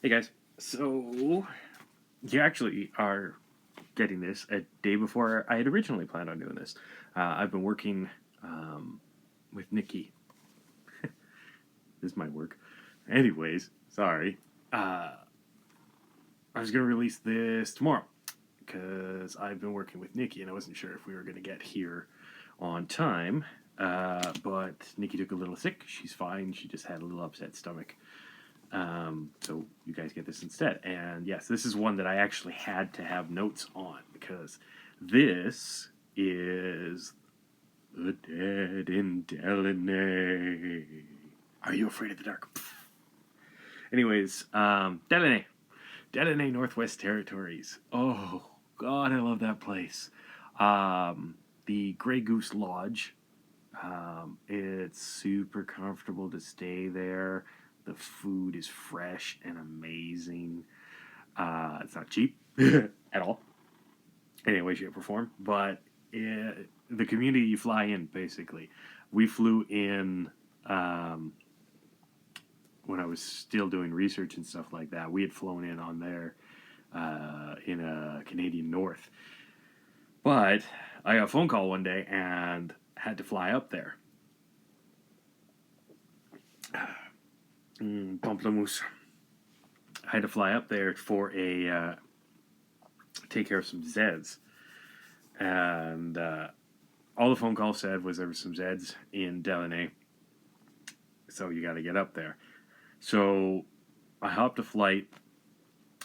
Hey guys, so you actually are getting this a day before I had originally planned on doing this. I've been working with Nikki. This might work. Anyways, sorry. I was going to release this tomorrow because I've been working with Nikki and I wasn't sure if we were going to get here on time. But Nikki took a little sick. She's fine. She just had a little upset stomach. So you guys get this instead. And yes, this is one that I actually had to have notes on because this is The Dead in Deline. Are you afraid of the dark? Anyways, Deline. Deline, Northwest Territories. Oh, God, I love that place. The Grey Goose Lodge. It's super comfortable to stay there. The food is fresh and amazing. It's not cheap at all, in any way, shape, or form. But the community you fly in, basically. We flew in when I was still doing research and stuff like that. We had flown in on there in a Canadian North. But I got a phone call one day and had to fly up there. Pamplemousse. I had to fly up there for take care of some Zeds. And all the phone call said was there were some Zeds in Deline. So you got to get up there. So I hopped a flight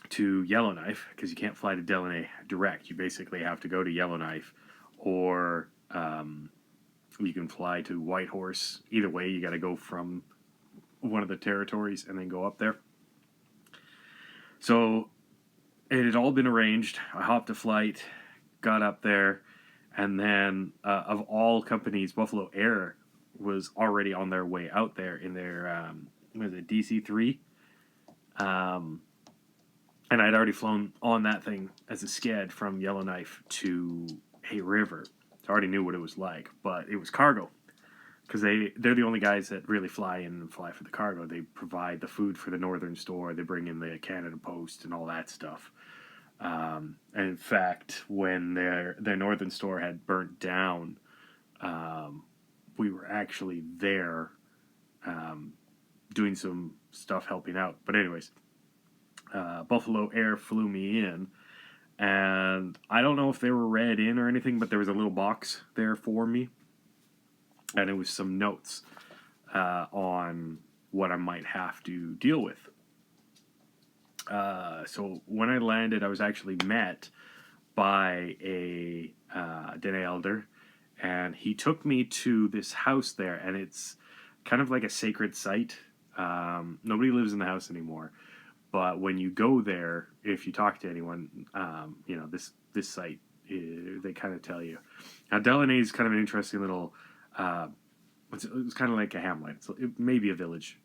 to Yellowknife because you can't fly to Deline direct. You basically have to go to Yellowknife or you can fly to Whitehorse. Either way, you got to go from one of the territories and then go up there. So it had all been arranged. I hopped a flight, got up there, and then of all companies, Buffalo Air was already on their way out there in their what is it, DC-3, and I'd already flown on that thing as a sked from Yellowknife to Hay River. So I already knew what it was like, but it was cargo. Because they're the only guys that really fly in and fly for the cargo. They provide the food for the Northern store. They bring in the Canada Post and all that stuff. And in fact, when their Northern store had burnt down, we were actually there doing some stuff helping out. But anyways, Buffalo Air flew me in. And I don't know if they were read in or anything, but there was a little box there for me. And it was some notes on what I might have to deal with. So when I landed, I was actually met by a Dene elder, and he took me to this house there, and it's kind of like a sacred site. Nobody lives in the house anymore, but when you go there, if you talk to anyone, this site, they kind of tell you. Now, Deline is kind of an interesting little. It's kind of like a hamlet. It may be a village,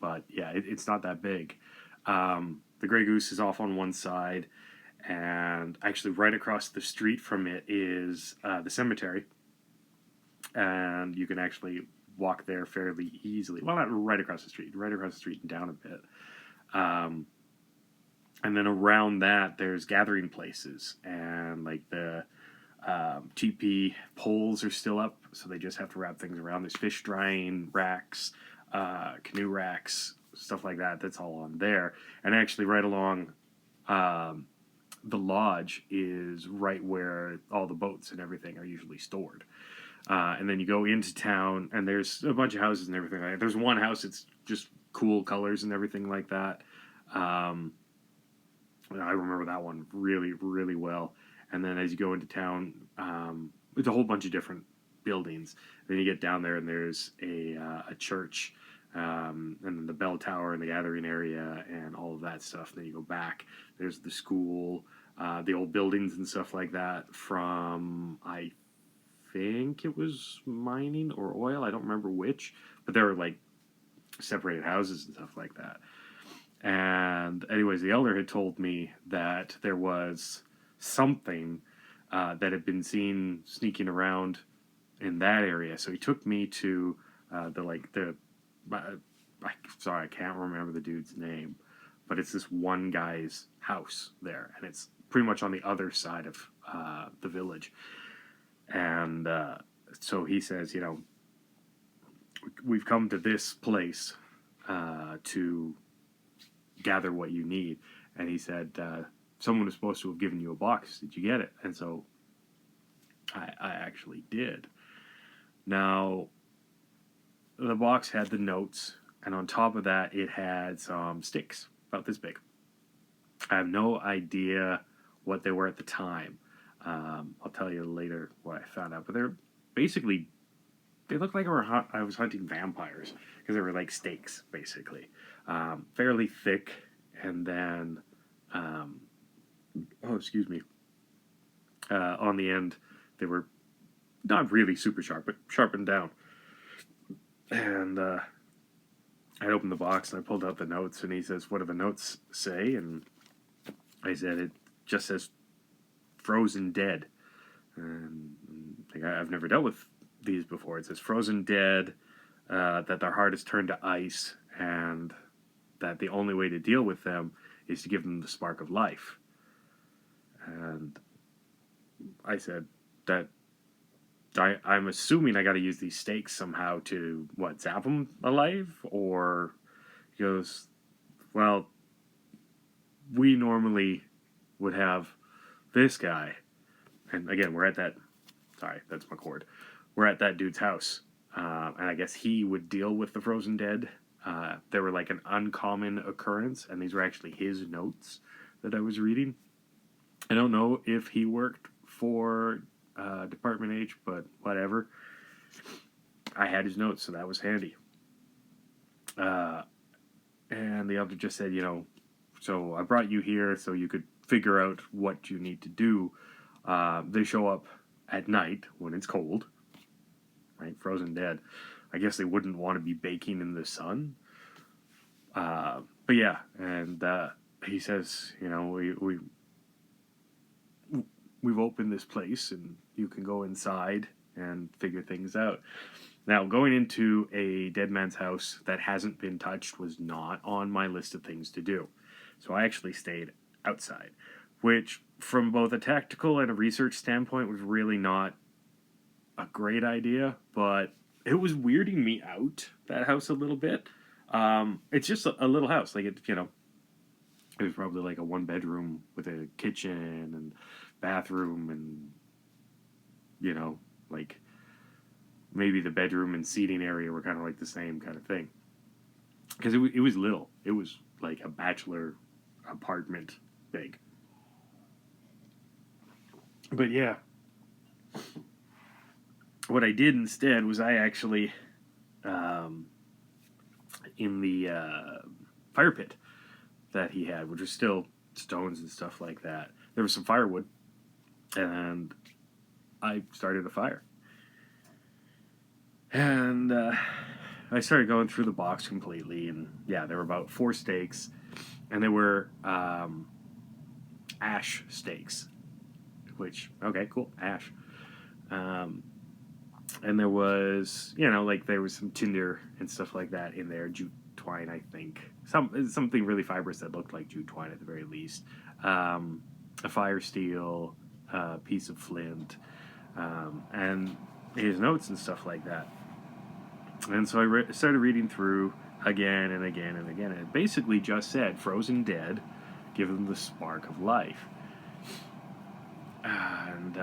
but yeah, it's not that big. The Grey Goose is off on one side, and actually right across the street from it is the cemetery, and you can actually walk there fairly easily. Well, not right across the street and down a bit. And then around that, there's gathering places, and like the TP poles are still up, so they just have to wrap things around. There's fish drying racks, canoe racks, stuff like that. That's all on there. And actually, right along the lodge is right where all the boats and everything are usually stored. And then you go into town, and there's a bunch of houses and everything like that. There's one house that's just cool colors and everything like that. I remember that one really, really well. And then as you go into town, it's a whole bunch of different buildings. Then you get down there, and there's a church, and then the bell tower and the gathering area and all of that stuff. Then you go back. There's the school, the old buildings and stuff like that from, I think it was mining or oil. I don't remember which, but there were like separated houses and stuff like that. And anyways, the elder had told me that there was something that had been seen sneaking around in that area. So he took me to sorry, I can't remember the dude's name, but it's this one guy's house there, and it's pretty much on the other side of the village. And so he says, you know, we've come to this place to gather what you need. And he said, someone was supposed to have given you a box. Did you get it? And so I actually did. Now, the box had the notes, and on top of that, it had some sticks about this big. I have no idea what they were at the time. I'll tell you later what I found out. But they're basically, they looked like I was hunting vampires, because they were like stakes, basically. Fairly thick, and then, excuse me, on the end, they were not really super sharp, but sharpened down. And I opened the box, and I pulled out the notes, and he says, what do the notes say? And I said, it just says frozen dead. And I've never dealt with these before. It says frozen dead, that their heart is turned to ice, and that the only way to deal with them is to give them the spark of life. And I said that I'm assuming I got to use these stakes somehow to, zap them alive? Or he goes, well, we normally would have this guy. And again, we're at that, sorry, that's my cord. We're at that dude's house. And I guess he would deal with the frozen dead. They were like an uncommon occurrence, and these were actually his notes that I was reading. I don't know if he worked for Department H, but whatever. I had his notes, so that was handy. And the elder just said, you know, so I brought you here so you could figure out what you need to do. They show up at night when it's cold, right? Frozen dead. I guess they wouldn't want to be baking in the sun. But yeah, and he says, you know, we've opened this place, and you can go inside and figure things out. Now, going into a dead man's house that hasn't been touched was not on my list of things to do. So I actually stayed outside, which from both a tactical and a research standpoint was really not a great idea, but it was weirding me out, that house, a little bit. It's just a little house. Like, it was probably like a 1-bedroom with a kitchen and bathroom, and, you know, like, maybe the bedroom and seating area were kind of like the same kind of thing. Because it was little. It was like a bachelor apartment big. But yeah. What I did instead was I actually, in the fire pit that he had, which was still stones and stuff like that, there was some firewood, and I started a fire. And I started going through the box completely, and yeah, there were about 4 steaks, and they were ash steaks, which, okay, cool, ash. And there was, you know, like, there was some tinder and stuff like that in there, jute twine, I think. Something really fibrous that looked like jute twine at the very least. A fire steel, a piece of flint, and his notes and stuff like that. And so I started reading through again and again and again, and it basically just said, frozen dead, give them the spark of life. And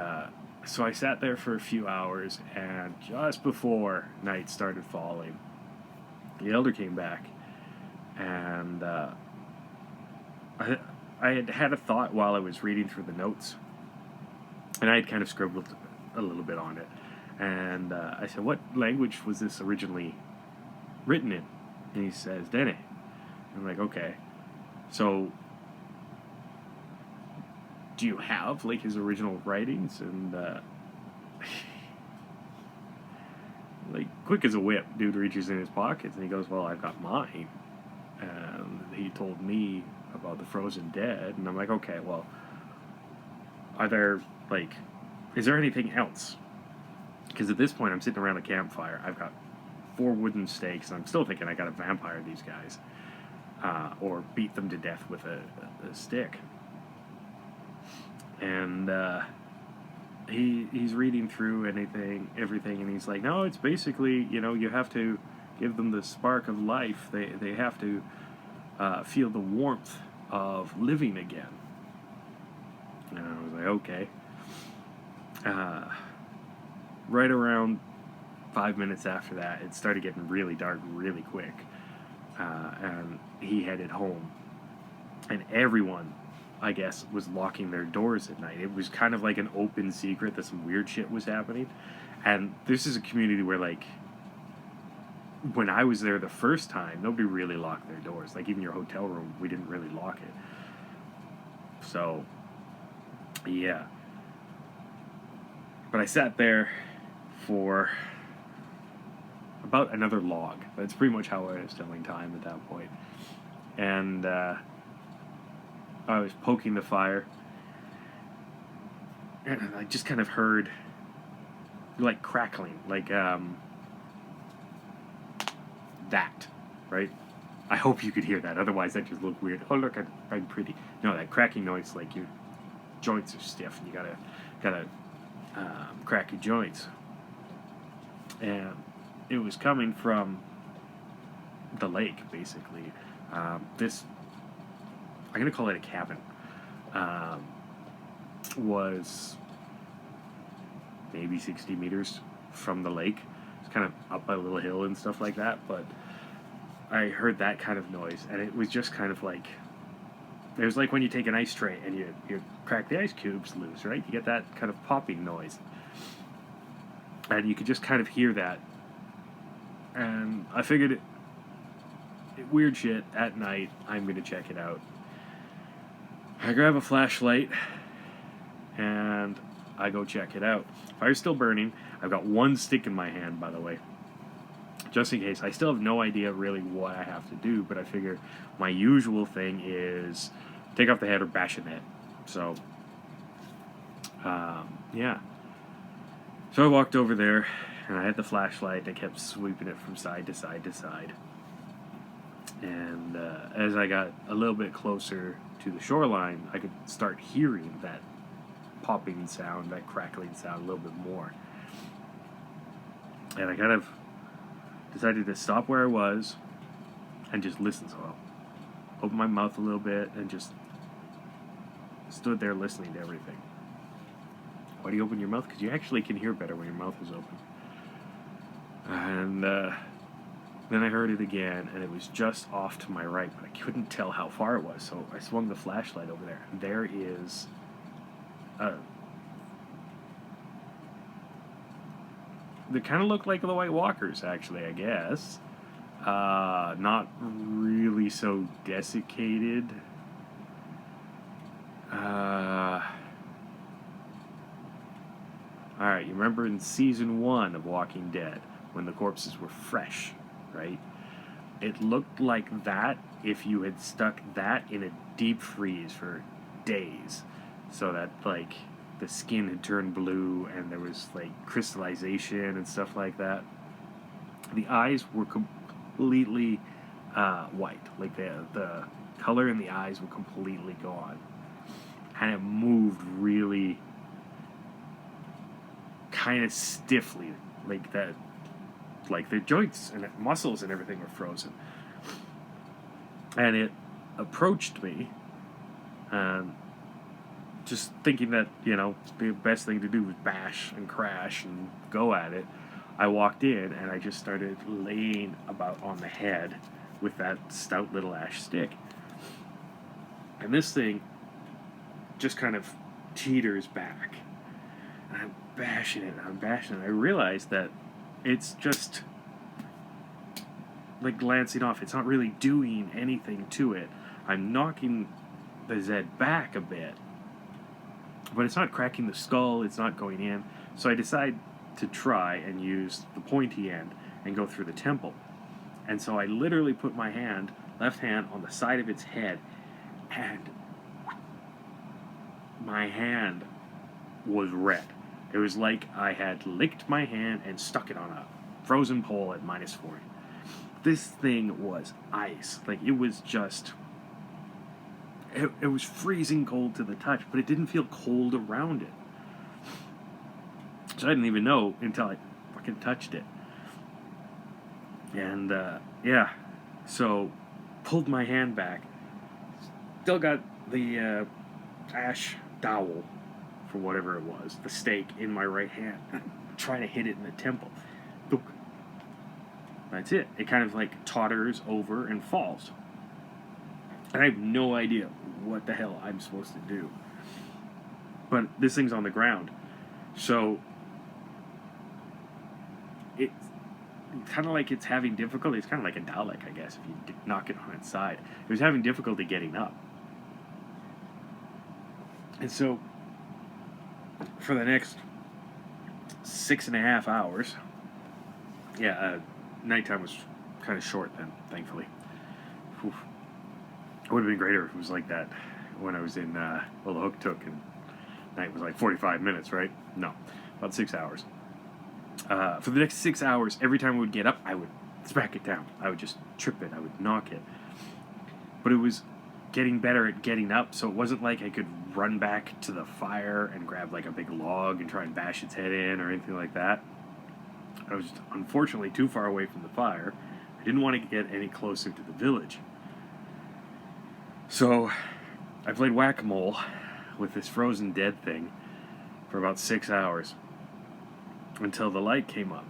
so I sat there for a few hours, and just before night started falling, the elder came back, and I had a thought while I was reading through the notes, and I had kind of scribbled a little bit on it. And I said, what language was this originally written in? And he says, Dene. I'm like, okay. So, do you have, like, his original writings? And, like, quick as a whip, dude reaches in his pockets, and he goes, well, I've got mine. And he told me about the frozen dead. And I'm like, okay, well, are there, like, is there anything else? Because at this point, I'm sitting around a campfire. I've got 4 wooden stakes, and I'm still thinking I got to vampire these guys. or beat them to death with a stick. And he's reading through everything, and he's like, no, it's basically, you have to give them the spark of life. They have to feel the warmth of living again. And I was like, okay. Right around 5 minutes after that, it started getting really dark really quick. And he headed home. And everyone, I guess, was locking their doors at night. It was kind of like an open secret that some weird shit was happening. And this is a community where, like, when I was there the first time, nobody really locked their doors. Like, even your hotel room, we didn't really lock it. So, yeah. But I sat there for about another log. That's pretty much how I was telling time at that point. And I was poking the fire, and I just kind of heard, like, crackling, like, that, right? I hope you could hear that, otherwise that just looked weird. Oh, look, I'm pretty. No, that cracking noise, like your joints are stiff, and you gotta crack your joints. And it was coming from the lake, basically. I'm gonna call it a cabin. Was maybe 60 meters from the lake. It's kind of up a little hill and stuff like that, but I heard that kind of noise, and it was just kind of like, it was like when you take an ice tray and you crack the ice cubes loose, right? You get that kind of popping noise. And you could just kind of hear that. And I figured, weird shit, at night, I'm going to check it out. I grab a flashlight, and I go check it out. Fire's still burning. I've got one stick in my hand, by the way, just in case. I still have no idea really what I have to do, but I figure my usual thing is take off the head or bash in it. So, yeah. So I walked over there, and I had the flashlight. I kept sweeping it from side to side to side. And as I got a little bit closer to the shoreline, I could start hearing that popping sound, that crackling sound a little bit more. And I kind of decided to stop where I was and just listen. So I opened my mouth a little bit and just stood there listening to everything. Why do you open your mouth? Because you actually can hear better when your mouth is open. And then I heard it again, and it was just off to my right, but I couldn't tell how far it was, so I swung the flashlight over there. And there is they kind of look like the White Walkers, actually, I guess. Not really so desiccated. Alright, you remember in season 1 of Walking Dead, when the corpses were fresh, right? It looked like that if you had stuck that in a deep freeze for days, so that, like, the skin had turned blue and there was, like, crystallization and stuff like that. The eyes were completely white. Like, the color in the eyes were completely gone. And it moved really kind of stiffly, like that, like the joints and muscles and everything were frozen. And it approached me, and just thinking that, the best thing to do was bash and crash and go at it, I walked in and I just started laying about on the head with that stout little ash stick. And this thing just kind of teeters back. And I'm bashing it. I realized that it's just like glancing off. It's not really doing anything to it. I'm knocking the Zed back a bit, but it's not cracking the skull. It's not going in. So I decide to try and use the pointy end and go through the temple. And so I literally put my left hand on the side of its head, and my hand was red. It was like I had licked my hand and stuck it on a frozen pole at -40. this thing was ice. Like, it was just... It was freezing cold to the touch, but it didn't feel cold around it. So I didn't even know until I fucking touched it. And, yeah. So, pulled my hand back. Still got the ash dowel, for whatever it was, the stake in my right hand. Trying to hit it in the temple. Boop. That's it. It kind of like totters over and falls. And I have no idea what the hell I'm supposed to do. But this thing's on the ground. So it's kind of like it's having difficulty. It's kind of like a Dalek, I guess, if you knock it on its side. It was having difficulty getting up. And so for the next 6.5 hours, nighttime was kind of short then, thankfully. Oof. It would have been greater if it was like that when I was in, the hook took, and night was like 45 minutes, right? No, about 6 hours. For the next 6 hours, every time we would get up, I would smack it down. I would just trip it. I would knock it. But it was getting better at getting up, so it wasn't like I could run back to the fire and grab like a big log and try and bash its head in or anything like that. I was unfortunately too far away from the fire. I didn't want to get any closer to the village. So I played whack-a-mole with this frozen dead thing for about 6 hours until the light came up.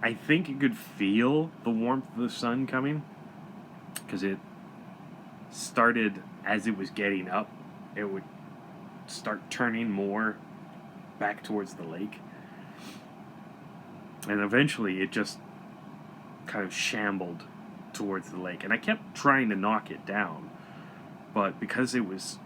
I think you could feel the warmth of the sun coming because it started as it was getting up. It would start turning more back towards the lake. And eventually it just kind of shambled towards the lake. And I kept trying to knock it down, but because it was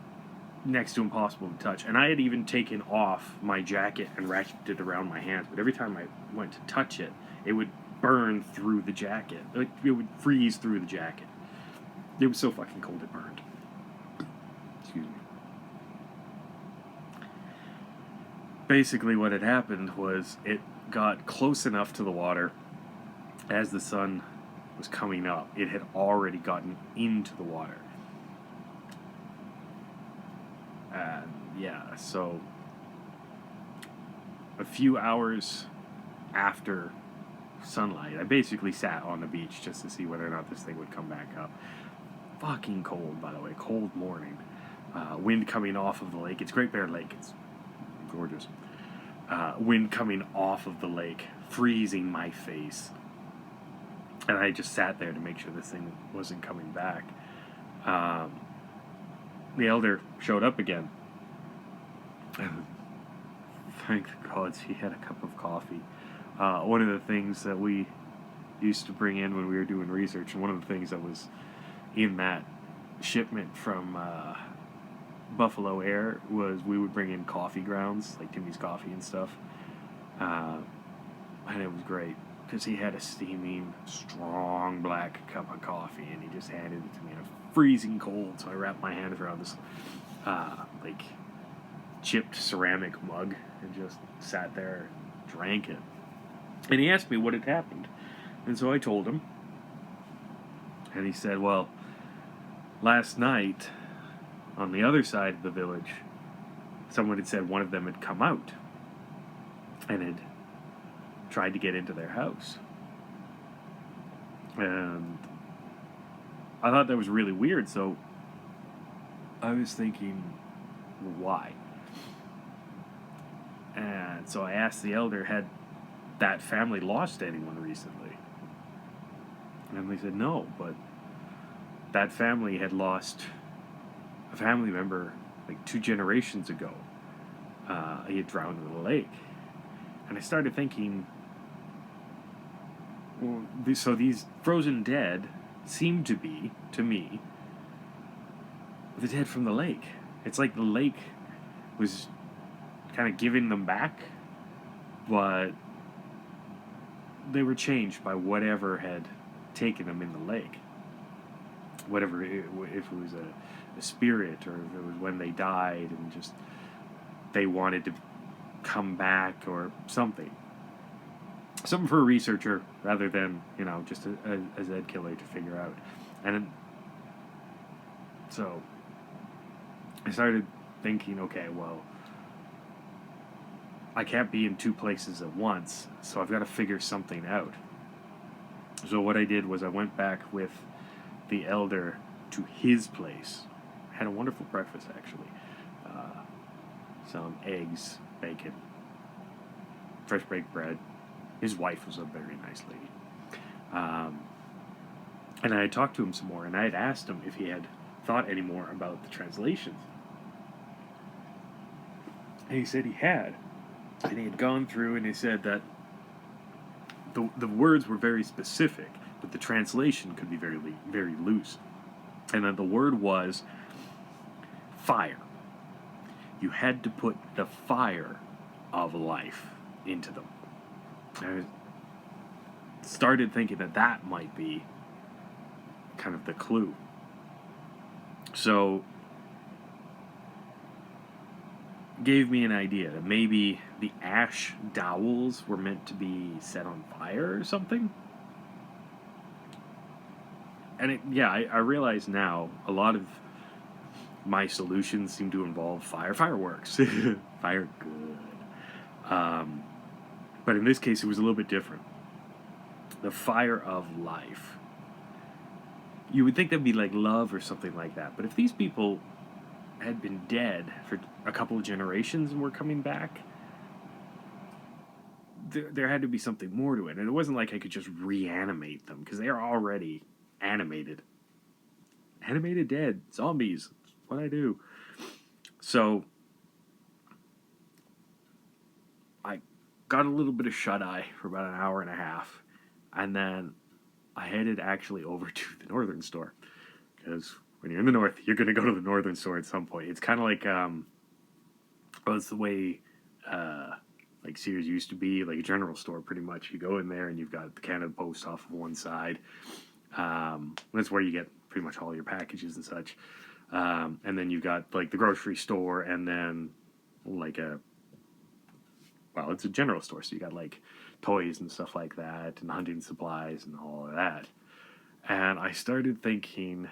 next to impossible to touch, and I had even taken off my jacket and wrapped it around my hands, but every time I went to touch it, it would burn through the jacket. Like, it would freeze through the jacket. It was so fucking cold it burned. Excuse me. Basically what had happened was it got close enough to the water as the sun was coming up. It had already gotten into the water. So a few hours after sunlight, I basically sat on the beach just to see whether or not this thing would come back up. Fucking cold, by the way. Cold morning. Wind coming off of the lake. It's Great Bear Lake. It's gorgeous. Wind coming off of the lake, freezing my face. And I just sat there to make sure this thing wasn't coming back. The elder showed up again. Thank God he had a cup of coffee. One of the things that we used to bring in when we were doing research, and one of the things that was in that shipment from Buffalo Air was we would bring in coffee grounds, like Timmy's Coffee and stuff. And it was great because he had a steaming, strong black cup of coffee, and he just handed it to me in a freezing cold. So I wrapped my hands around this like chipped ceramic mug and just sat there and drank it. And he asked me what had happened, and so I told him. And he said, well, last night on the other side of the village, someone had said one of them had come out and had tried to get into their house. And I thought that was really weird, so I was thinking, why? And so I asked the elder, had that family lost anyone recently? And they said no, but that family had lost a family member like 2 generations ago. He had drowned in the lake. And I started thinking, well, so these frozen dead seem to be, to me, the dead from the lake. It's like the lake was kind of giving them back, but they were changed by whatever had taken them in the lake. Whatever, if it was a spirit, or if it was when they died and just they wanted to come back or something. something for a researcher rather than, just a Zed killer to figure out. And so I started thinking, okay, well, I can't be in two places at once, so I've got to figure something out. So what I did was I went back with the elder to his place. Had a wonderful breakfast, actually. Some eggs, bacon, fresh baked bread. His wife was a very nice lady. And I had talked to him some more, and I had asked him if he had thought any more about the translations. And he said he had. And he had gone through, and he said that the words were very specific, but the translation could be very, very loose. And then the word was fire. You had to put the fire of life into them. I started thinking that might be kind of the clue. So, gave me an idea that maybe the ash dowels were meant to be set on fire or something. And I realize now a lot of my solutions seem to involve fireworks. Fire good. But in this case, it was a little bit different. The fire of life. You would think that'd be like love or something like that. But if these people had been dead for a couple of generations and were coming back, there had to be something more to it. And it wasn't like I could just reanimate them, because they are already animated. Animated dead. Zombies. That's what I do. So I got a little bit of shut-eye for about an hour and a half. And then I headed actually over to the northern store. Because when you're in the north, you're going to go to the northern store at some point. It's kind of like, it's the way, like Sears used to be, like a general store pretty much. You go in there and you've got the Canada Post off of one side. That's where you get pretty much all your packages and such. And then you've got like the grocery store, and then like it's a general store. So you got like toys and stuff like that, and hunting supplies and all of that. And I started thinking,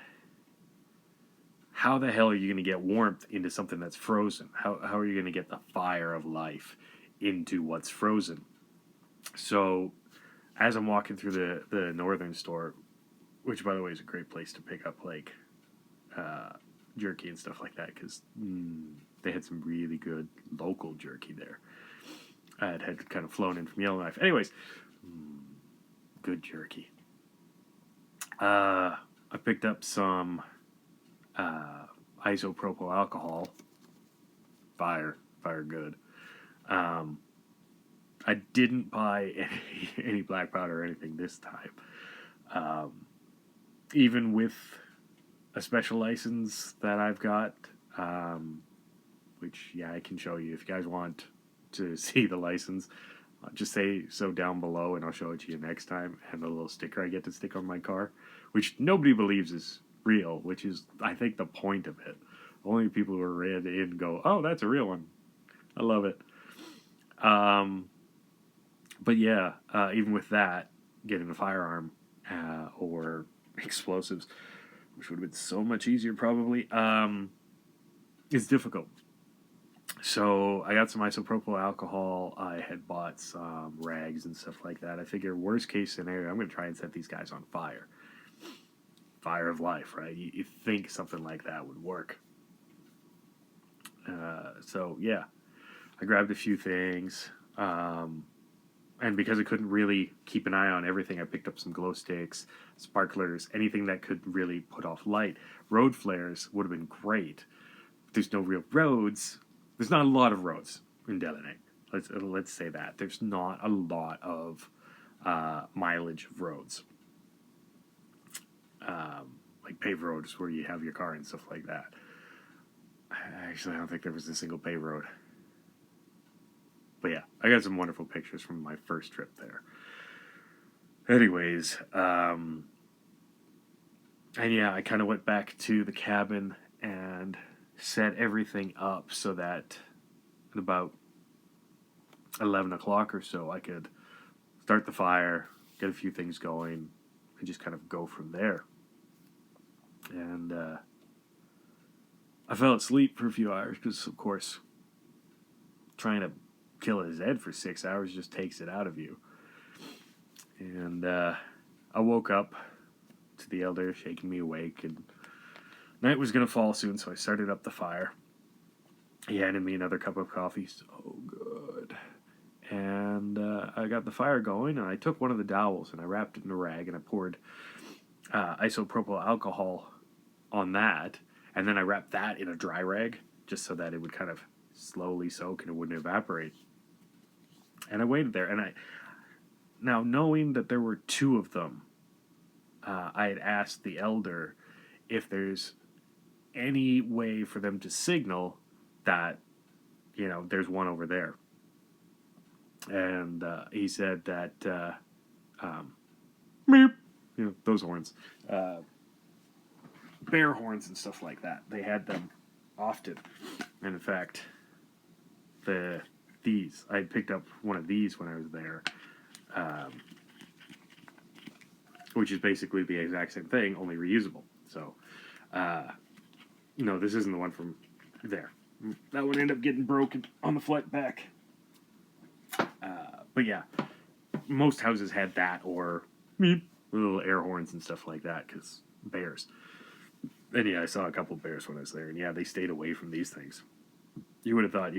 how the hell are you going to get warmth into something that's frozen? How are you going to get the fire of life into what's frozen? So as I'm walking through the northern store, which by the way is a great place to pick up like jerky and stuff like that, because they had some really good local jerky there. It had kind of flown in from Yellowknife. Anyways, good jerky. I picked up some isopropyl alcohol. Fire good. I didn't buy any black powder or anything this time. Even with a special license that I've got, which I can show you if you guys want to see the license. Just say so down below, and I'll show it to you next time. And a little sticker I get to stick on my car, which nobody believes is real, which is, I think, the point of it. Only people who are read in go, oh, that's a real one. I love it. But yeah, even with that, getting a firearm or explosives, which would have been so much easier probably, is difficult. So I got some isopropyl alcohol. I had bought some rags and stuff like that. I figure worst case scenario, I'm going to try and set these guys on fire. Fire of life, right? You think something like that would work. So yeah, I grabbed a few things. And because I couldn't really keep an eye on everything, I picked up some glow sticks, sparklers, anything that could really put off light. Road flares would have been great. There's no real roads. There's not a lot of roads in Deline. Let's say that. There's not a lot of mileage of roads. Like paved roads where you have your car and stuff like that. Actually, I don't think there was a single paved road. But yeah, I got some wonderful pictures from my first trip there. Anyways, and yeah, I kind of went back to the cabin and set everything up so that at about 11 o'clock or so I could start the fire, get a few things going, and just kind of go from there. And I fell asleep for a few hours because, of course, trying to kill a Zed for 6 hours just takes it out of you. And I woke up to the elder shaking me awake, and night was going to fall soon, so I started up the fire. He handed me another cup of coffee. So good. And I got the fire going, and I took one of the dowels, and I wrapped it in a rag, and I poured isopropyl alcohol on that, and then I wrapped that in a dry rag, just so that it would kind of slowly soak and it wouldn't evaporate. And I waited there, and now knowing that there were two of them, I had asked the elder if there's any way for them to signal that, there's one over there. And he said that, meep, those horns, bear horns and stuff like that. They had them often. And in fact, I had picked up one of these when I was there, which is basically the exact same thing, only reusable. So, no, this isn't the one from there. That one ended up getting broken on the flight back. But yeah, most houses had that, or little air horns and stuff like that, because bears. And yeah, I saw a couple bears when I was there, and yeah, they stayed away from these things. You would have thought,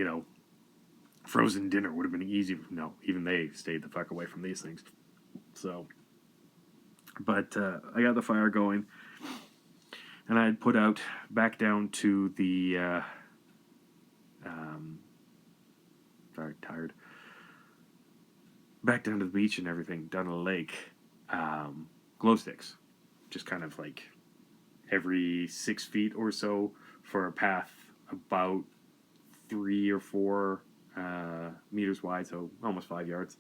frozen dinner would have been easy. No, even they stayed the fuck away from these things. So, but I got the fire going, and I had put out back down to the, tired. Back down to the beach and everything, down to the lake, glow sticks. Just kind of like every 6 feet or so for a path about 3 or 4 meters wide, so almost 5 yards.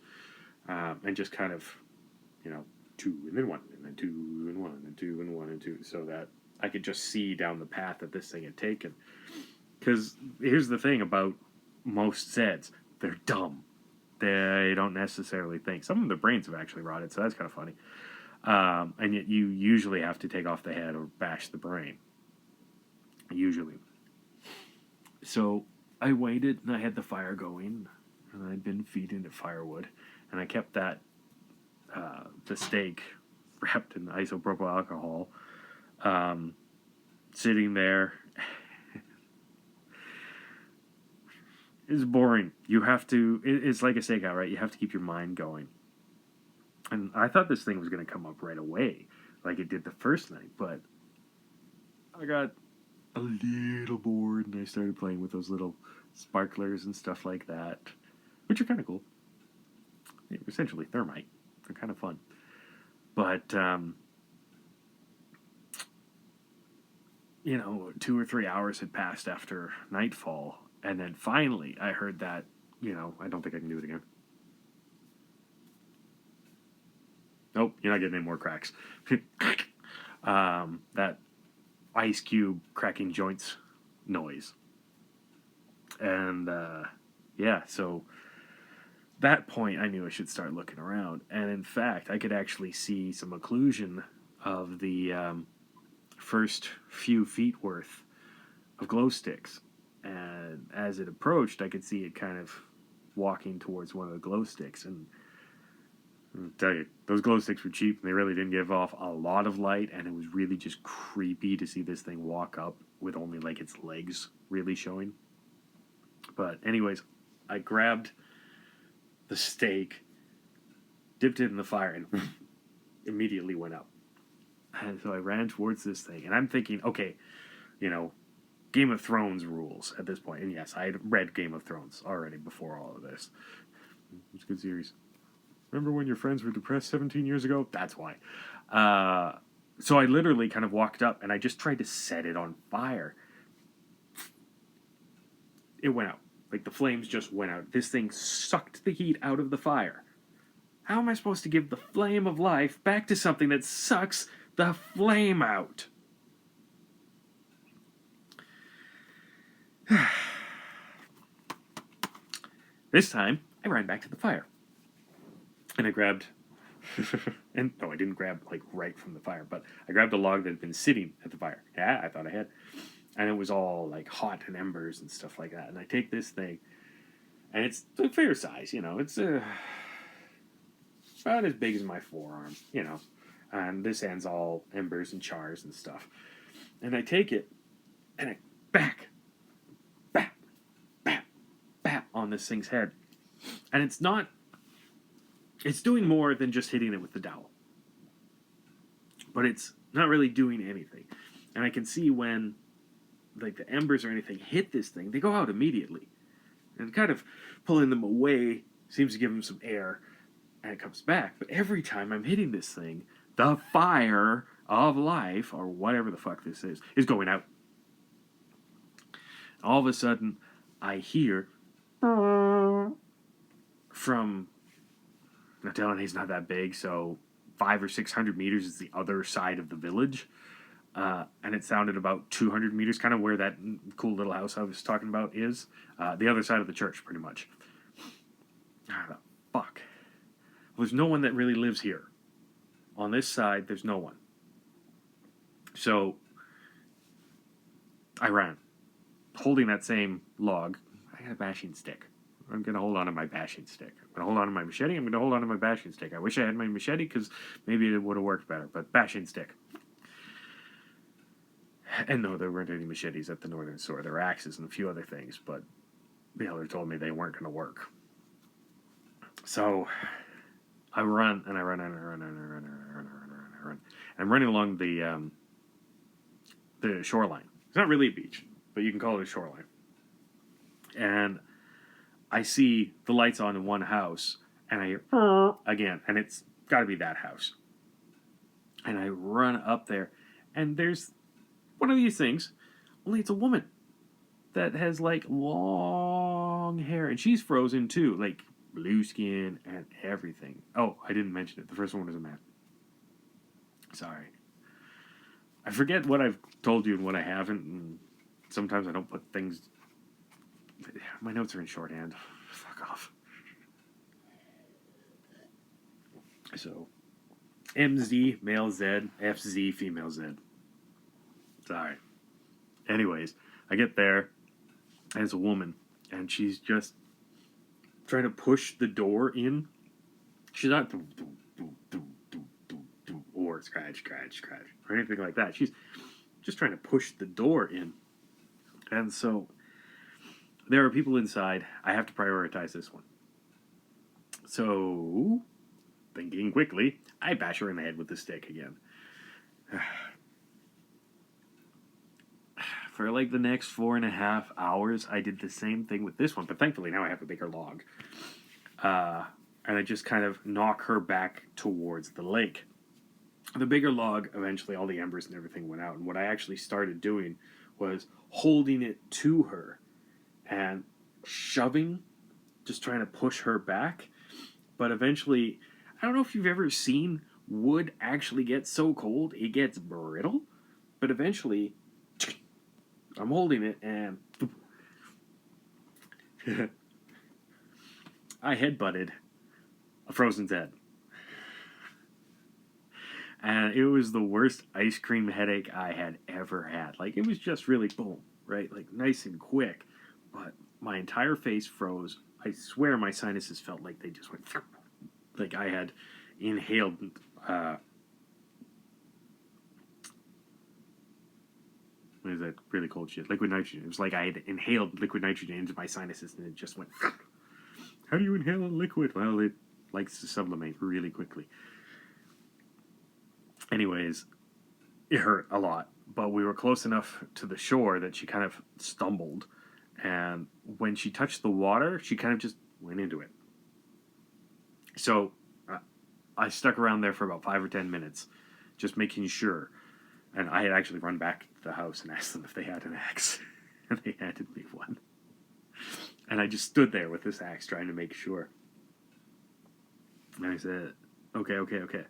And just kind of, 2 and then 1, and then 2 and 1, and 2 and 1 and 2, so that I could just see down the path that this thing had taken. Because here's the thing about most Zeds, they're dumb. They don't necessarily think. Some of their brains have actually rotted, so that's kind of funny. And yet you usually have to take off the head or bash the brain. Usually. So I waited, and I had the fire going, and I'd been feeding it firewood, and I kept that, the steak wrapped in isopropyl alcohol, sitting there. It's boring. You have to, it's like a stakeout, right? You have to keep your mind going. And I thought this thing was going to come up right away, like it did the first night, but I got a little bored, and I started playing with those little sparklers and stuff like that, which are kind of cool. They're essentially thermite. They're kind of fun. But, 2 or 3 hours had passed after nightfall, and then finally I heard that, I don't think I can do it again. Nope, you're not getting any more cracks. That ice cube cracking joints noise. And, so that point I knew I should start looking around. And in fact, I could actually see some occlusion of the first few feet worth of glow sticks. And as it approached, I could see it kind of walking towards one of the glow sticks. And I'll tell you, those glow sticks were cheap, and they really didn't give off a lot of light, and it was really just creepy to see this thing walk up with only like its legs really showing. But anyways, I grabbed the steak, dipped it in the fire, and immediately went up. And so I ran towards this thing, and I'm thinking, okay, Game of Thrones rules at this point. And yes, I had read Game of Thrones already before all of this. It's a good series. Remember when your friends were depressed 17 years ago? That's why. So I literally kind of walked up, and I just tried to set it on fire. It went out. Like, the flames just went out. This thing sucked the heat out of the fire. How am I supposed to give the flame of life back to something that sucks the flame out? This time, I ran back to the fire. And I grabbed, and no, I didn't grab like right from the fire, but I grabbed a log that had been sitting at the fire. Yeah, I thought I had. And it was all like hot and embers and stuff like that. And I take this thing, and it's a fair size, it's about as big as my forearm. And this end's all embers and chars and stuff. And I take it, and I bap, bap, bap on this thing's head. And it's doing more than just hitting it with the dowel. But it's not really doing anything. And I can see when like the embers or anything hit this thing, they go out immediately. And kind of pulling them away seems to give them some air, and it comes back. But every time I'm hitting this thing, the fire of life, or whatever the fuck this is going out. All of a sudden, I hear from, now Deline's not that big, so 500 or 600 meters is the other side of the village. And it sounded about 200 meters, kind of where that cool little house I was talking about is. The other side of the church, pretty much. Ah, the fuck. There's no one that really lives here. On this side, there's no one. So, I ran. Holding that same log. I got a bashing stick. I'm going to hold on to my bashing stick. I'm going to hold on to my machete. I'm going to hold on to my bashing stick. I wish I had my machete, because maybe it would have worked better. But bashing stick. And no, there weren't any machetes at the northern store. There were axes and a few other things, but the elder told me they weren't going to work. So I run, and I run, and I run, and I run, and I run, and I run, and I run. I'm running along the shoreline. It's not really a beach, but you can call it a shoreline. And I see the lights on in one house, and I hear again, and it's got to be that house. And I run up there, and there's one of these things, only it's a woman that has like long hair, and she's frozen too, like blue skin and everything. Oh, I didn't mention it. The first one was a man. Sorry. I forget what I've told you and what I haven't, and sometimes I don't put things. My notes are in shorthand. Fuck off. So, MZ, male Z, FZ, female Z. Sorry. Anyways, I get there, and it's a woman, and she's just trying to push the door in. She's not or scratch, or anything like that. She's just trying to push the door in. And so there are people inside. I have to prioritize this one. So, thinking quickly, I bash her in the head with the stick again. For like the next 4.5 hours, I did the same thing with this one, but thankfully now I have a bigger log. And I just kind of knock her back towards the lake. The bigger log, eventually all the embers and everything went out, and what I actually started doing was holding it to her and shoving, just trying to push her back. But eventually, I don't know if you've ever seen wood actually get so cold it gets brittle, but eventually I'm holding it, and I headbutted a frozen Zed. And it was the worst ice cream headache I had ever had. Like, it was just really boom, right? Like, nice and quick. But my entire face froze. I swear my sinuses felt like they just went... Like I had inhaled... what is that really cold shit? Liquid nitrogen. It was like I had inhaled liquid nitrogen into my sinuses, and it just went... How do you inhale a liquid? Well, it likes to sublimate really quickly. Anyways, it hurt a lot, but we were close enough to the shore that she kind of stumbled, and when she touched the water, she kind of just went into it. So I stuck around there for about 5 or 10 minutes, just making sure, and I had actually run back to the house and asked them if they had an axe, and they handed me one. And I just stood there with this axe trying to make sure. And I said, okay.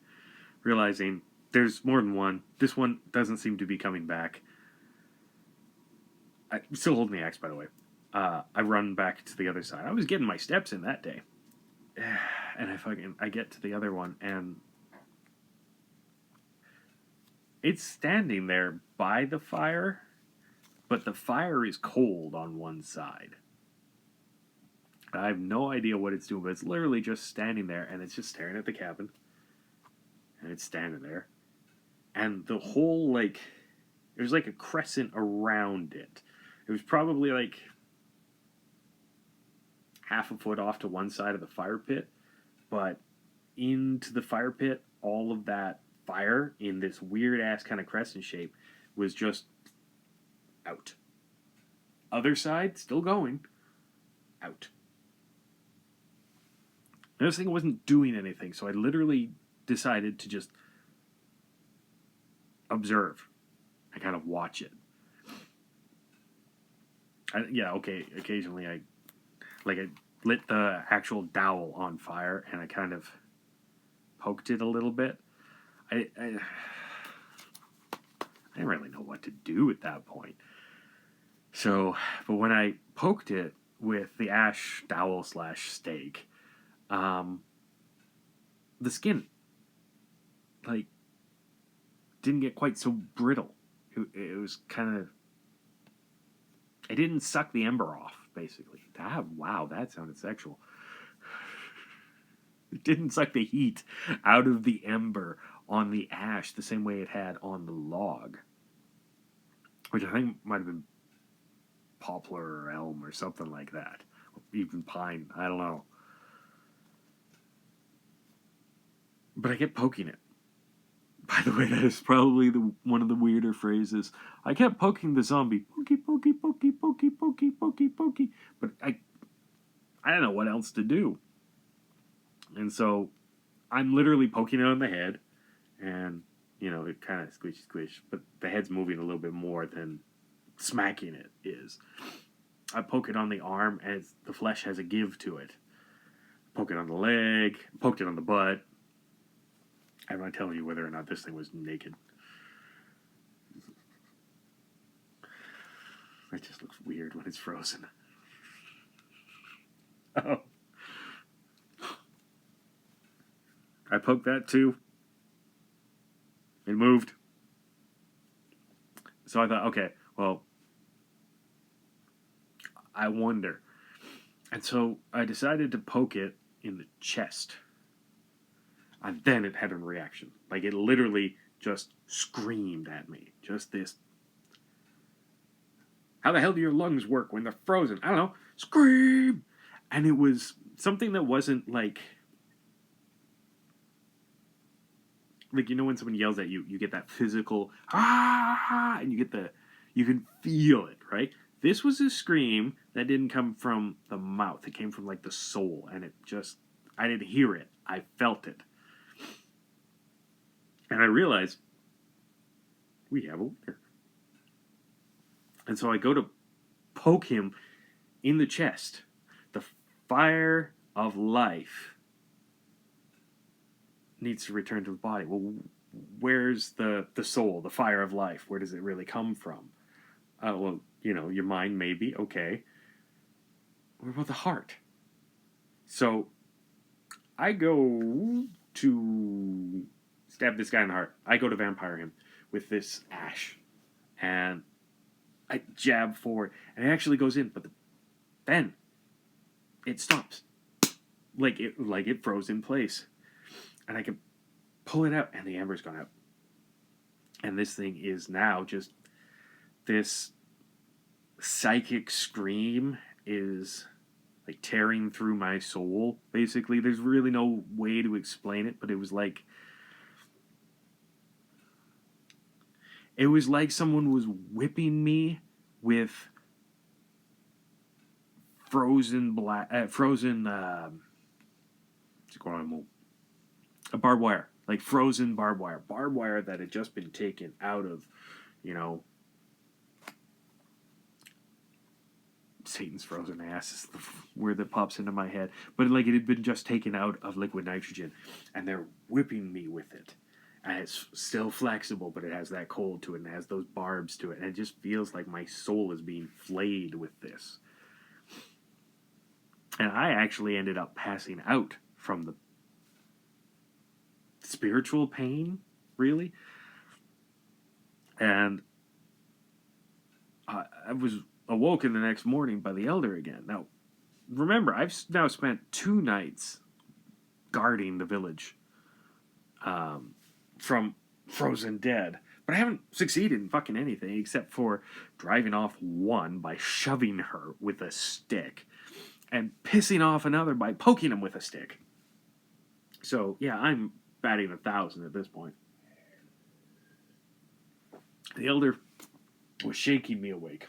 Realizing there's more than one. This one doesn't seem to be coming back. I still holding the axe, by the way. I run back to the other side. I was getting my steps in that day. And I get to the other one, and it's standing there by the fire, but the fire is cold on one side. I have no idea what it's doing, but it's literally just standing there, and it's just staring at the cabin, and it's standing there, and the whole, like, it was like a crescent around it. It was probably like half a foot off to one side of the fire pit, but into the fire pit, all of that fire in this weird ass kind of crescent shape was just out. Other side, still going, out. And this thing wasn't doing anything, so I literally decided to just observe and kind of watch it. Occasionally I lit the actual dowel on fire and I kind of poked it a little bit. I didn't really know what to do at that point. So, but when I poked it with the ash dowel / stake, the skin, like, didn't get quite so brittle. It was kind of, it didn't suck the ember off, basically. Wow, that sounded sexual. It didn't suck the heat out of the ember on the ash the same way it had on the log, which I think might have been poplar or elm or something like that. Even pine, I don't know. But I kept poking it. By the way, that is probably one of the weirder phrases. I kept poking the zombie. Pokey, pokey, pokey, pokey, pokey, pokey, pokey. But I don't know what else to do. And so I'm literally poking it on the head. And, it kind of squish, squish. But the head's moving a little bit more than smacking it is. I poke it on the arm, and the flesh has a give to it. Poke it on the leg. Poked it on the butt. I'm not telling you whether or not this thing was naked. It just looks weird when it's frozen. Oh. I poked that too. It moved. So I thought, okay, well, I wonder. And so I decided to poke it in the chest. And then it had a reaction. Like, it literally just screamed at me. Just this. How the hell do your lungs work when they're frozen? I don't know. Scream! And it was something that wasn't like, when someone yells at you, you get that physical, ah, and you can feel it, right? This was a scream that didn't come from the mouth. It came from, like, the soul. And I didn't hear it. I felt it. And I realized, we have a winner. And so I go to poke him in the chest. The fire of life needs to return to the body. Well, where's the soul, the fire of life? Where does it really come from? Your mind maybe, okay. What about the heart? So I go to stab this guy in the heart. I go to vampire him with this ash. And I jab forward. And it actually goes in. But then it stops. Like it froze in place. And I can pull it out. And the ember's gone out. And this thing is now just this psychic scream is like tearing through my soul. Basically, there's really no way to explain it. But it was like someone was whipping me with frozen barbed wire, like frozen barbed wire that had just been taken out of, Satan's frozen ass is the word that pops into my head. But like it had been just taken out of liquid nitrogen, and they're whipping me with it. And it's still flexible, but it has that cold to it, and it has those barbs to it. And it just feels like my soul is being flayed with this. And I actually ended up passing out from the spiritual pain, really. And I was awoken the next morning by the elder again. Now, remember, I've now spent 2 nights guarding the village from frozen dead. But I haven't succeeded in fucking anything except for driving off one by shoving her with a stick and pissing off another by poking him with a stick. So, yeah, I'm batting 1,000 at this point. The elder was shaking me awake.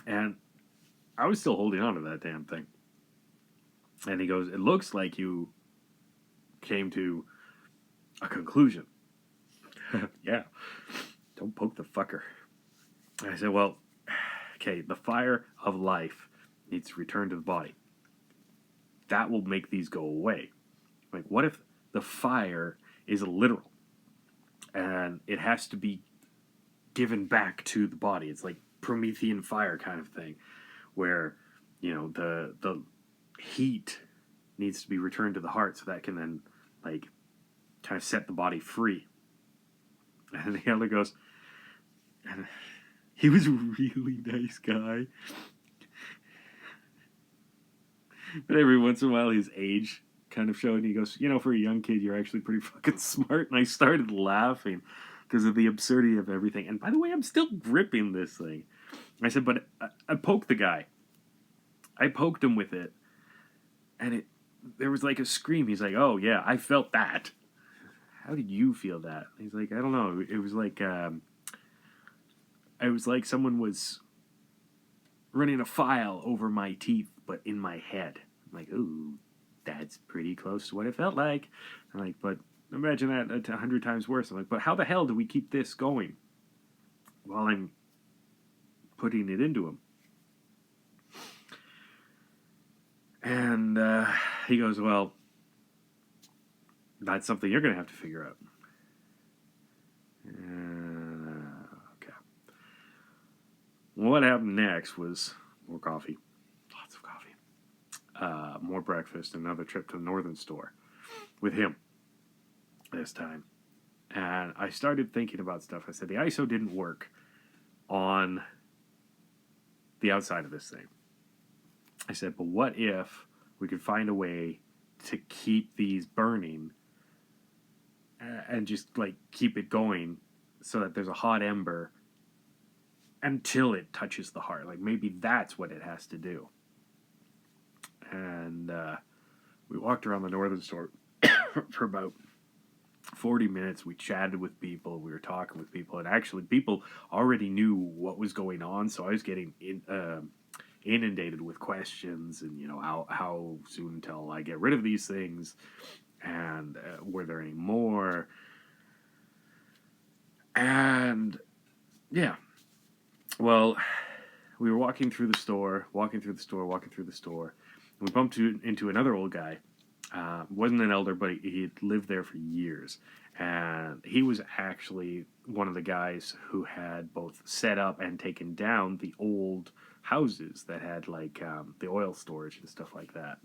And I was still holding on to that damn thing. And he goes, "It looks like you came to a conclusion." Yeah. Don't poke the fucker. And I said, well, okay, the fire of life needs to return to the body. That will make these go away. Like, what if the fire is literal and it has to be given back to the body? It's like Promethean fire kind of thing, where, you know, the heat needs to be returned to the heart so that can then, like, kind of set the body free. And the elder goes, and he was a really nice guy. But every once in a while, his age kind of showed. And he goes, you know, for a young kid, you're actually pretty fucking smart. And I started laughing because of the absurdity of everything. And by the way, I'm still gripping this thing. I said, but I poked the guy. I poked him with it. And there was like a scream. He's like, oh, yeah, I felt that. How did you feel that? He's like, I don't know. It was like someone was running a file over my teeth, but in my head. I'm like, ooh, that's pretty close to what it felt like. I'm like, but imagine that 100 times worse. I'm like, but how the hell do we keep this going while I'm putting it into him? And he goes, well, that's something you're going to have to figure out. Okay. Well, what happened next was more coffee. Lots of coffee. More breakfast, another trip to the northern store with him this time. And I started thinking about stuff. I said, the ISO didn't work on the outside of this thing. I said, but what if we could find a way to keep these burning and just, like, keep it going so that there's a hot ember until it touches the heart. Like, maybe that's what it has to do. And we walked around the northern store for about 40 minutes. We chatted with people. We were talking with people. And actually, people already knew what was going on. So I was getting inundated with questions. And, you know, how soon until I get rid of these things? And were there any more? And, yeah. Well, we were walking through the store. And we bumped into another old guy. Wasn't an elder, but he had lived there for years. And he was actually one of the guys who had both set up and taken down the old houses that had, like, the oil storage and stuff like that.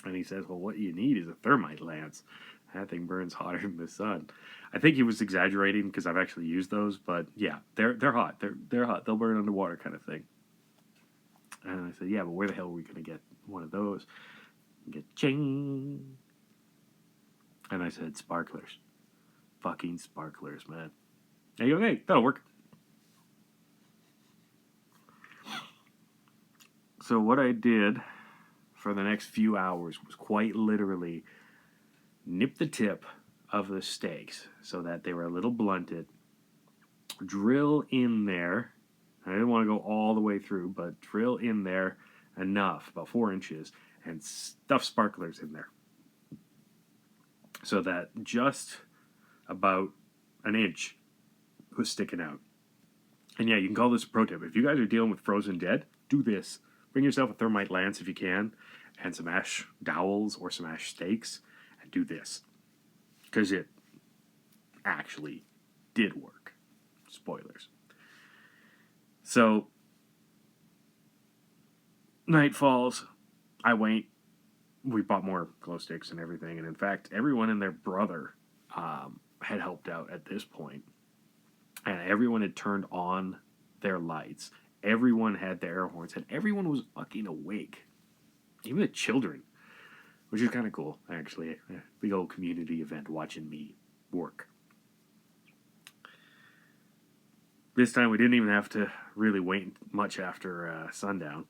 And he says, well, what you need is a thermite lance. That thing burns hotter than the sun. I think he was exaggerating because I've actually used those, but yeah, they're hot. They're hot. They'll burn underwater kind of thing. And I said, yeah, but where the hell are we going to get one of those? Get ching. And I said, sparklers. Fucking sparklers, man. And he goes, hey, that'll work. So what I did for the next few hours was quite literally nip the tip of the stakes so that they were a little blunted, drill in there. I didn't want to go all the way through, but drill in there enough, about 4 inches, and stuff sparklers in there. So that just about an inch was sticking out. And yeah, you can call this a pro tip. If you guys are dealing with frozen dead, do this. Bring yourself a thermite lance if you can, and some ash dowels or some ash stakes, and do this. Because it actually did work. Spoilers. So, night falls. I wait we bought more glow sticks and everything. And in fact, everyone and their brother had helped out at this point. And everyone had turned on their lights. Everyone had their air horns. And everyone was fucking awake. Even the children. Which is kind of cool, actually. A big old community event watching me work. This time we didn't even have to really wait much after sundown.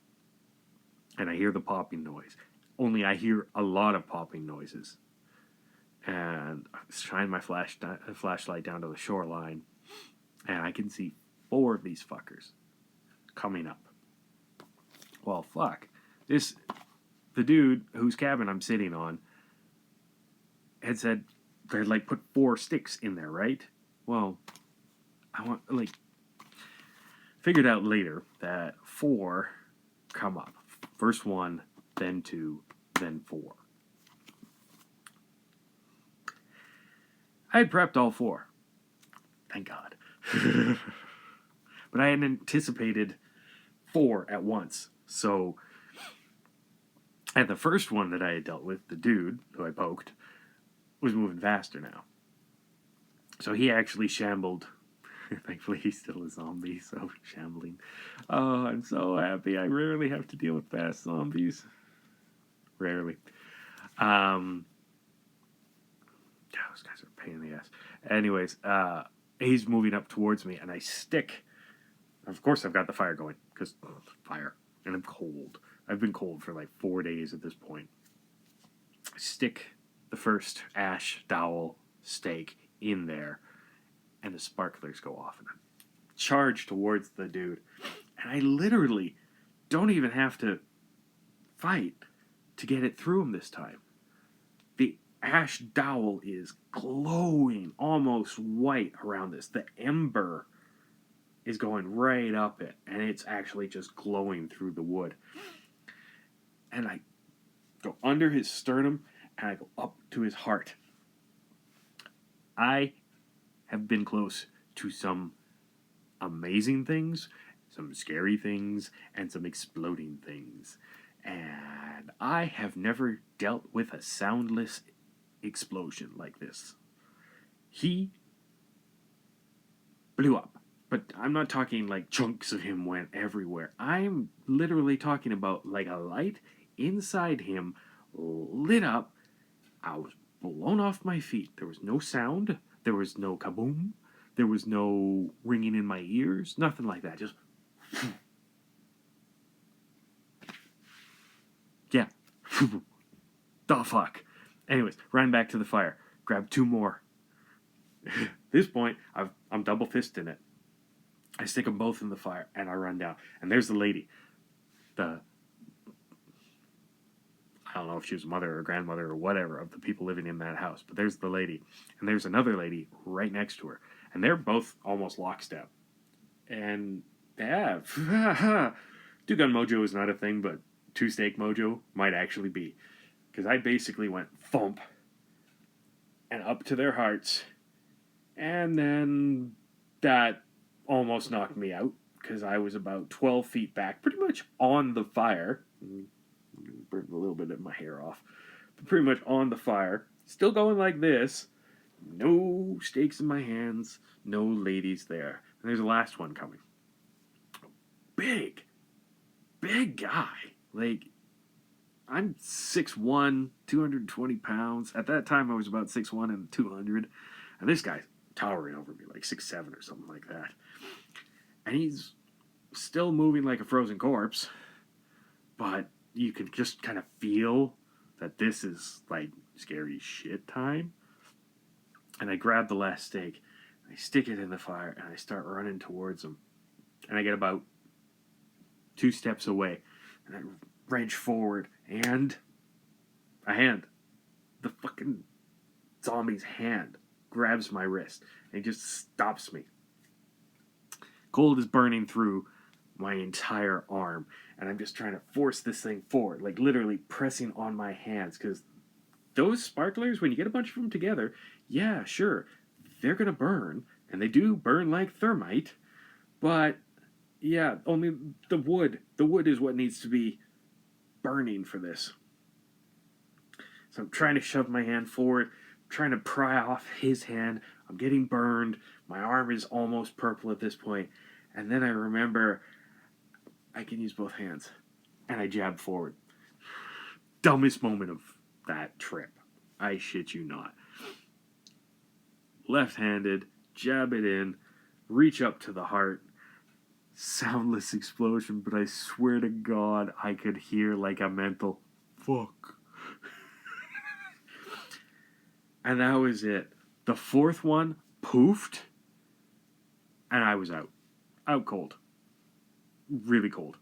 And I hear the popping noise. Only I hear a lot of popping noises. And I shine my flashlight down to the shoreline. And I can see 4 of these fuckers coming up. Well, fuck. The dude whose cabin I'm sitting on had said they'd like put 4 sticks in there, right? Well, figured out later that 4 come up. First 1, then 2, then 4. I had prepped all 4. Thank God. But I had anticipated 4 at once. So, at the first one that I had dealt with, the dude who I poked was moving faster now. So he actually shambled. Thankfully, he's still a zombie, so shambling. Oh, I'm so happy. I rarely have to deal with fast zombies. Rarely. Those guys are a pain in the ass. Anyways, he's moving up towards me, and I stick. Of course, I've got the fire going, because fire, and I'm cold. I've been cold for like 4 days at this point. I stick the first ash dowel stake in there, and the sparklers go off, and I charge towards the dude. And I literally don't even have to fight to get it through him this time. The ash dowel is glowing, almost white around this. The ember is going right up it, and it's actually just glowing through the wood. And I go under his sternum, and I go up to his heart. I have been close to some amazing things, some scary things, and some exploding things. And I have never dealt with a soundless explosion like this. He blew up. But I'm not talking like chunks of him went everywhere. I'm literally talking about like a light inside him lit up. I was blown off my feet. There was no sound. There was no kaboom. There was no ringing in my ears. Nothing like that. Just... yeah. The fuck. Anyways, ran back to the fire. Grabbed 2 more. At this point, I'm double fisting it. I stick them both in the fire, and I run down. And there's the lady. I don't know if she was a mother or grandmother or whatever of the people living in that house, but there's the lady. And there's another lady right next to her. And they're both almost lockstep. And, yeah, 2-gun mojo is not a thing, but 2-stake mojo might actually be. Because I basically went thump and up to their hearts. And then that almost knocked me out because I was about 12 feet back, pretty much on the fire. Burned a little bit of my hair off, but pretty much on the fire. Still going like this. No stakes in my hands. No ladies there. And there's the last one coming. Big guy. Like, I'm 6'1", 220 pounds. At that time, I was about 6'1" and 200. And this guy's towering over me, like 6'7" or something like that. And he's still moving like a frozen corpse. But you can just kind of feel that this is like scary shit time. And I grab the last stake, and I stick it in the fire, and I start running towards him. And I get about 2 steps away, and I wrench forward, and a hand, the fucking zombie's hand, grabs my wrist, and he just stops me. Cold is burning through my entire arm, and I'm just trying to force this thing forward, like literally pressing on my hands, because those sparklers, when you get a bunch of them together, yeah, sure, they're gonna burn, and they do burn like thermite, but yeah, only the wood is what needs to be burning for this. So I'm trying to shove my hand forward, trying to pry off his hand. I'm getting burned. My arm is almost purple at this point. And then I remember I can use both hands. And I jab forward. Dumbest moment of that trip. I shit you not. Left-handed, jab it in, reach up to the heart. Soundless explosion, but I swear to God, I could hear like a mental fuck. And that was it. The fourth one poofed, and I was out. Out cold. Really cold.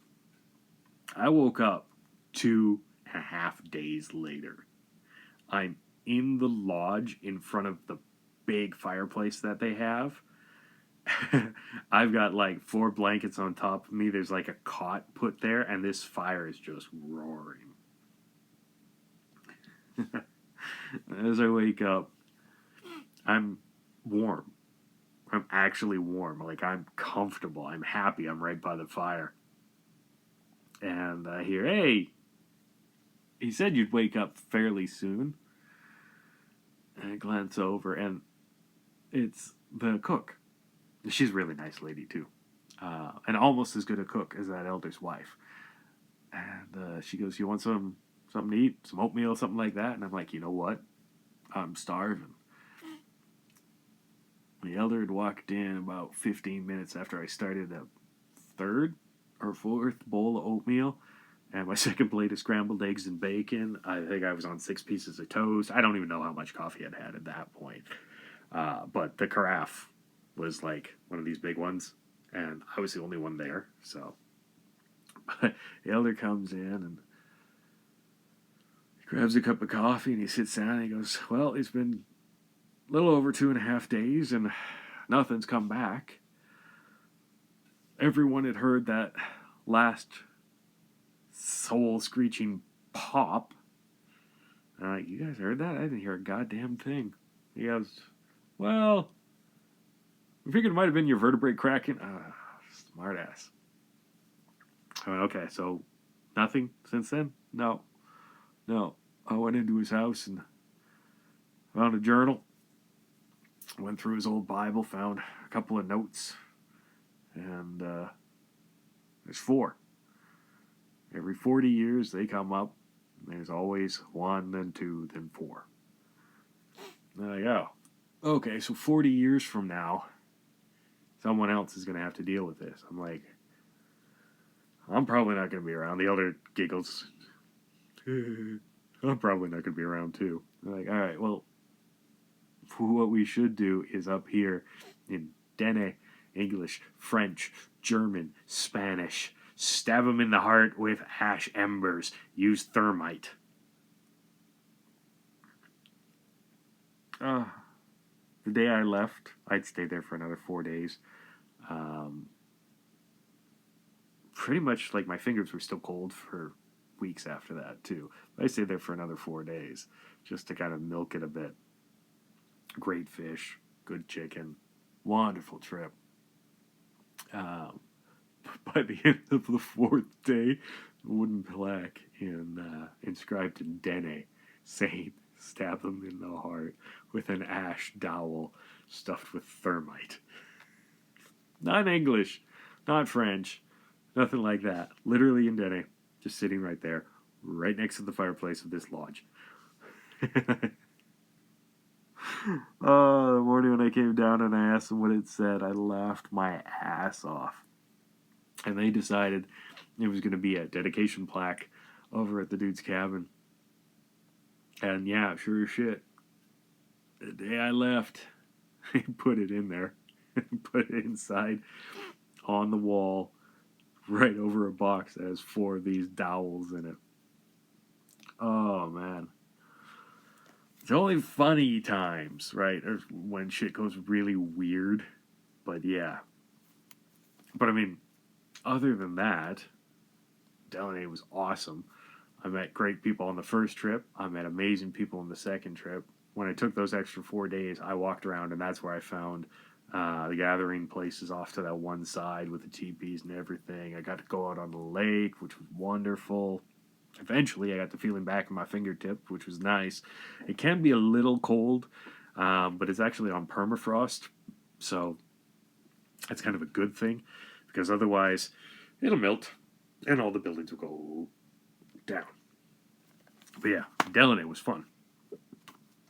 I woke up 2.5 days later. I'm in the lodge in front of the big fireplace that they have. I've got like 4 blankets on top of me. There's like a cot put there, and this fire is just roaring. As I wake up, I'm warm. I'm actually warm. Like, I'm comfortable. I'm happy. I'm right by the fire. And I hear, hey, he said you'd wake up fairly soon. And I glance over, and it's the cook. She's a really nice lady, too. And almost as good a cook as that elder's wife. And she goes, you want something to eat? Some oatmeal, something like that? And I'm like, you know what? I'm starving. The elder had walked in about 15 minutes after I started a third or fourth bowl of oatmeal. And my second plate of scrambled eggs and bacon. I think I was on 6 pieces of toast. I don't even know how much coffee I'd had at that point. But the carafe was like one of these big ones. And I was the only one there. So but the elder comes in and he grabs a cup of coffee and he sits down and he goes, well, it's been a little over 2.5 days and nothing's come back. Everyone had heard that last soul-screeching pop. You guys heard that? I didn't hear a goddamn thing. He goes, well, we figured it might have been your vertebrae cracking. Smart ass. I went, okay, so nothing since then? No. I went into his house and found a journal. Went through his old Bible, found a couple of notes. And there's 4. Every 40 years they come up. There's always 1, then 2, then 4. There I go. Okay, so 40 years from now, someone else is going to have to deal with this. I'm like, I'm probably not going to be around. The elder giggles. I'm probably not going to be around too. I'm like, all right, well, what we should do is up here in Dene, English, French, German, Spanish, stab him in the heart with ash embers. Use thermite. The day I left, I'd stayed there for another 4 days. Pretty much, like, my fingers were still cold for weeks after that, too. I stayed there for another 4 days, just to kind of milk it a bit. Great fish, good chicken, wonderful trip. By the end of the 4th day, a wooden plaque inscribed in Dene saying, stab them in the heart with an ash dowel stuffed with thermite. Not English, not French, nothing like that. Literally in Dene, just sitting right there, right next to the fireplace of this lodge. The morning when I came down and I asked them what it said, I laughed my ass off. And they decided it was going to be a dedication plaque over at the dude's cabin. And yeah, sure as shit, the day I left, he put it in there. Put it inside on the wall, right over a box that has 4 of these dowels in it. Oh, man. It's only funny times, right? Or when shit goes really weird. But yeah. But I mean, other than that, Deline was awesome. I met great people on the first trip. I met amazing people on the second trip. When I took those extra 4 days, I walked around, and that's where I found the gathering places off to that one side with the teepees and everything. I got to go out on the lake, which was wonderful. Eventually, I got the feeling back in my fingertip, which was nice. It can be a little cold, but it's actually on permafrost, so that's kind of a good thing, because otherwise it'll melt and all the buildings will go down. But yeah, Deline was fun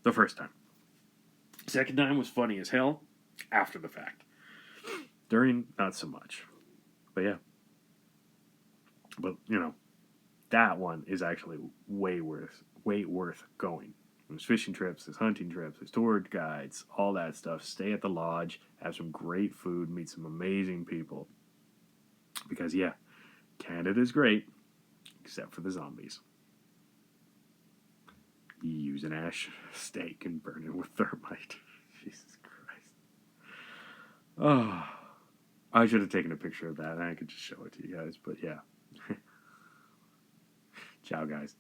the first time. Second time was funny as hell after the fact. During, not so much. But yeah. But, that one is actually way worth going. There's fishing trips, there's hunting trips, there's tour guides, all that stuff. Stay at the lodge, have some great food, meet some amazing people. Because, yeah, Canada's great, except for the zombies. You use an ash stake and burn it with thermite. Jesus Christ. Oh, I should have taken a picture of that and I could just show it to you guys. But yeah. Ciao, guys.